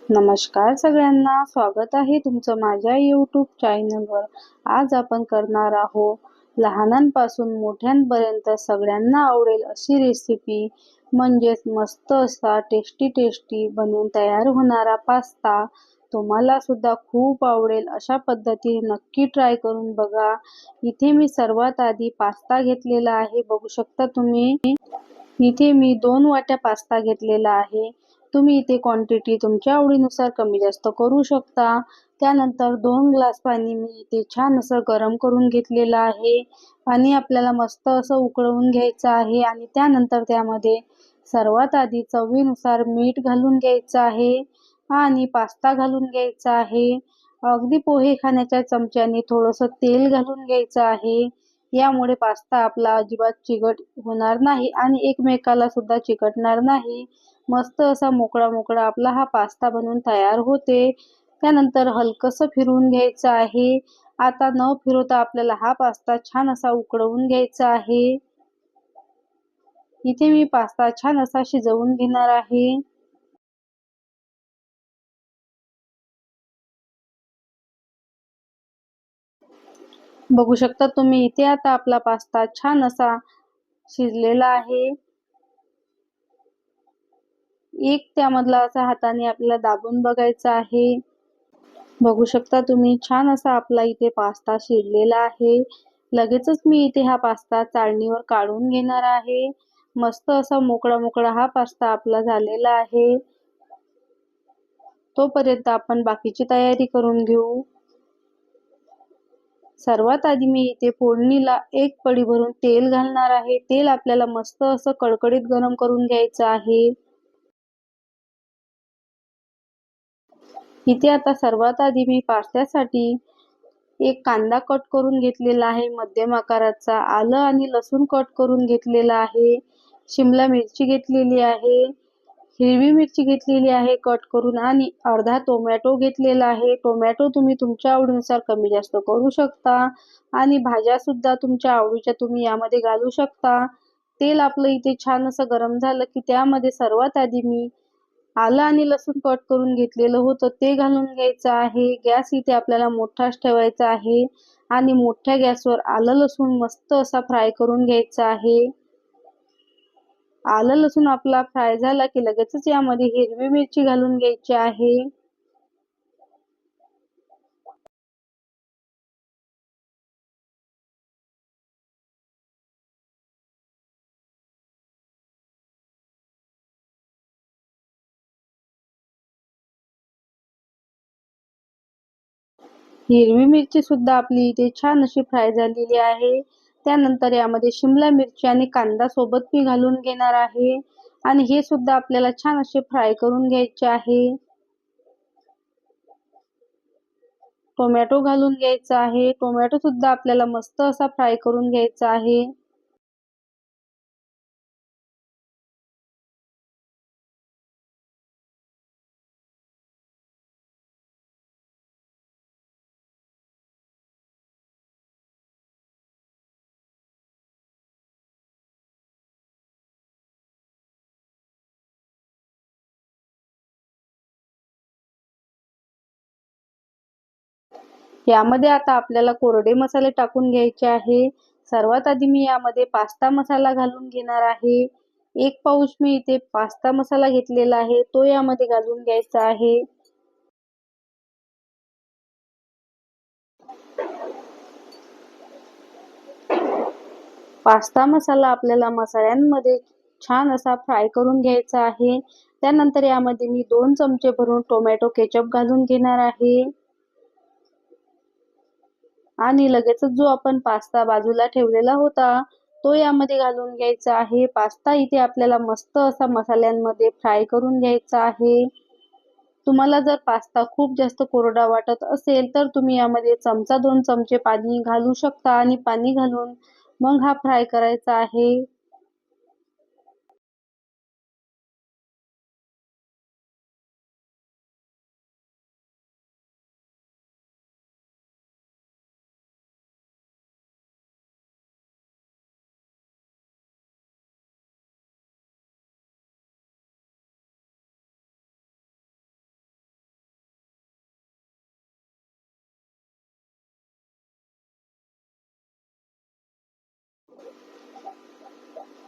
नमस्कार सगळ्यांना, स्वागत आहे तुमचं माझ्या यूट्यूब चॅनलवर. आज आपण करणार आहोत लहानांपासून मोठ्यांपर्यंत सगळ्यांना आवडेल अशी रेसिपी, म्हणजेच मस्त असा टेस्टी बनवून तयार होणारा पास्ता. तुम्हाला सुद्धा खूप आवडेल अशा पद्धतीने नक्की ट्राय करून बघा. इथे मी सर्वात आधी पास्ता घेतलेला आहे, बघू शकता तुम्ही. इथे मी 2 वाट्या पास्ता घेतलेला आहे. तुम्ही इथे क्वांटिटी तुमच्या आवडीनुसार कमी जास्त करू शकता. त्यानंतर 2 ग्लास पाणी मी इथे छान असं गरम करून घेतलेलं आहे. पाणी आपल्याला मस्त असं उकळवून घ्यायचं आहे आणि त्यानंतर त्यामध्ये सर्वात आधी चवीनुसार मीठ घालून घ्यायचं आहे आणि पास्ता घालून घ्यायचा आहे. अगदी पोहे खाण्याच्या चमच्याने थोडंसं तेल घालून घ्यायचं आहे. यामुळे पास्ता आपला अजिबात चिकट होणार नाही आणि एकमेकाला सुद्धा चिकटणार नाही. मस्त असा मोकळा आपला हा पास्ता बनवून तयार होते. त्यानंतर हलकंसं फिरवून घ्यायचं आहे. आता न फिरवता आपल्याला हा पास्ता छान असा उकळवून घ्यायचा आहे. इथे मी पास्ता छान असा शिजवून घेणार आहे. बघू शकता तुम्ही इथे आता आपला पास्ता छान असा शिजलेला आहे. एक त्यामधला असा हाताने आपल्याला दाबून बघायचा आहे. बघू शकता तुम्ही छान असा आपला इथे पास्ता शिजलेला आहे. लगेचच मी इथे हा पास्ता चाळणीवर काढून घेणार आहे. मस्त असा मोकळा हा पास्ता आपला झालेला आहे. तोपर्यंत आपण बाकीची तयारी करून घेऊ. सर्वात आधी मी इथे फोडणीला 1 पळी भरून तेल घालणार आहे. तेल आपल्याला मस्त असं कडकडीत गरम करून घ्यायचं आहे. इथे आता सर्वात आधी मी पास्त्यासाठी एक कांदा कट करून घेतलेला आहे मध्यम आकाराचा, आलं आणि लसूण कट करून घेतलेला आहे, शिमला मिरची घेतलेली आहे, हिरवी मिरची घेतलेली आहे कट करून आणि अर्धा टोमॅटो घेतलेला आहे. टोमॅटो तुम्ही तुमच्या आवडीनुसार कमी जास्त करू शकता आणि भाज्या सुद्धा तुमच्या आवडीच्या तुम्ही यामध्ये घालू शकता. तेल आपलं इथे छान असं गरम झालं की त्यामध्ये सर्वात आधी मी आलं आणि लसूण कट करून घेतलेलं होतं ते घालून घ्यायचं आहे. गॅस इथे आपल्याला मोठाच ठेवायचा आहे आणि मोठ्या गॅसवर आलं लसूण मस्त असा फ्राय करून घ्यायचा आहे. आलं लसूण आपला फ्राय झाला की लगेचच यामध्ये हिरवी मिरची घालून घ्यायची आहे. हिरवी मिरची सुद्धा आपली इथे छान अशी फ्राय झालेली आहे. त्यानंतर यामध्ये शिमला मिरची आणि कांदा सोबत मी घालून घेणार आहे आणि हे सुद्धा आपल्याला छान असे फ्राय करून घ्यायचे आहे. टोमॅटो घालून घ्यायचा आहे. टोमॅटो सुद्धा आपल्याला मस्त असा फ्राय करून घ्यायचा आहे. यामध्ये आता आपल्याला कोरडे मसाले टाकून घ्यायचे आहे. सर्वात आधी मी यामध्ये पास्ता मसाला घालून घेणार आहे. 1 पाऊच मी इथे पास्ता मसाला घेतलेला आहे, तो यामध्ये घालून घ्यायचा आहे. पास्ता मसाला आपल्याला मसाल्यांमध्ये छान असा फ्राय करून घ्यायचा आहे. त्यानंतर यामध्ये मी 2 चमचे भरून टोमॅटो केचप घालून घेणार आहे. आणि लगेचच जो आपण पास्ता बाजूला ठेवलेला होता तो यामध्ये घालून घ्यायचा आहे. पास्ता इथे आपल्याला मस्त असा मसाल्यांमध्ये फ्राय करून घ्यायचा आहे. तुम्हाला जर पास्ता खूप जास्त कोरडा वाटत असेल तर तुम्ही यामध्ये चमचा 2 चमचे पाणी घालू शकता आणि पाणी घालून मग हा फ्राय करायचा आहे.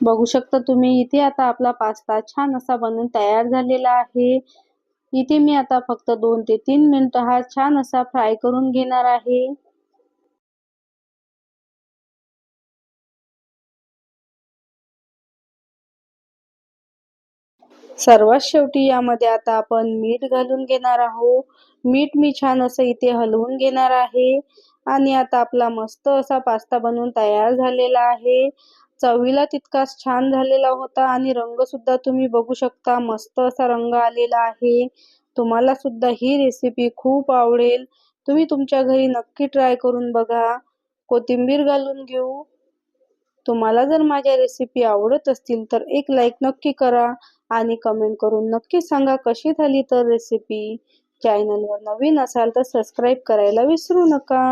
बघू शकता तुम्ही इथे आता आपला पास्ता छान असा बनून तयार झालेला आहे. इथे मी आता फक्त 2 ते 3 मिनिटं हा छान असा फ्राय करून घेणार आहे. सर्वात शेवटी यामध्ये आता आपण मीठ घालून घेणार आहोत. मीठ मी छान असं इथे हलवून घेणार आहे आणि आता आपला मस्त असा पास्ता बनवून तयार झालेला आहे. चवीला तितकाच छान झालेला होता आणि रंग सुद्धा तुम्ही बघू शकता मस्त असा रंग आलेला आहे. तुम्हाला सुद्धा ही रेसिपी खूप आवडेल. तुम्ही तुमच्या घरी नक्की ट्राय करून बघा. कोथिंबीर घालून घेऊ. तुम्हाला जर माझ्या रेसिपी आवडत असतील तर एक लाईक नक्की करा आणि कमेंट करून नक्की सांगा कशी झाली तर रेसिपी. चॅनलवर नवीन असाल तर सबस्क्राईब करायला विसरू नका.